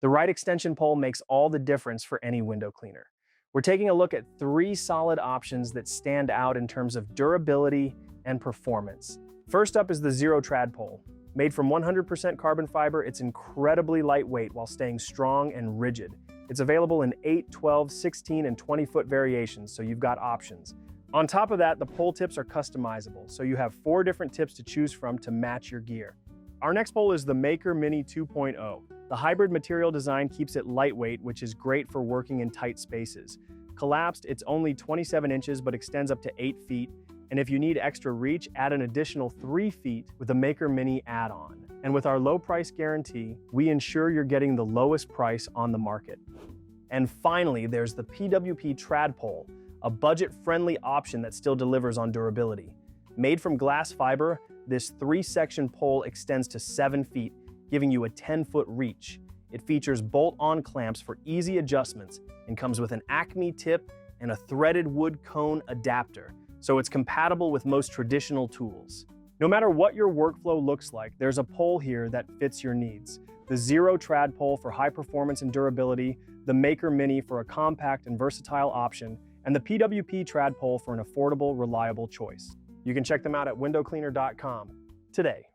The right extension pole makes all the difference for any window cleaner. We're taking a look at 3 solid options that stand out in terms of durability and performance. First up is the XERO Trad Pole. Made from 100% carbon fiber, it's incredibly lightweight while staying strong and rigid. It's available in 8, 12, 16, and 20-foot variations, so you've got options. On top of that, the pole tips are customizable, so you have 4 different tips to choose from to match your gear. Our next pole is the Maykker Mini 2.0. The hybrid material design keeps it lightweight, which is great for working in tight spaces. Collapsed, it's only 27 inches but extends up to 8 feet, and if you need extra reach, add an additional 3 feet with the Maykker Mini add-on. And with our low price guarantee, we ensure you're getting the lowest price on the market. And finally, there's the PWP Trad Pole, a budget-friendly option that still delivers on durability. Made from glass fiber, this 3-section pole extends to 7 feet, giving you a 10-foot reach. It features bolt-on clamps for easy adjustments and comes with an Acme tip and a threaded wood cone adapter, so it's compatible with most traditional tools. No matter what your workflow looks like, there's a pole here that fits your needs. The XERO Trad Pole for high performance and durability, the Maykker Mini for a compact and versatile option, and the PWP Trad Pole for an affordable, reliable choice. You can check them out at windowcleaner.com today.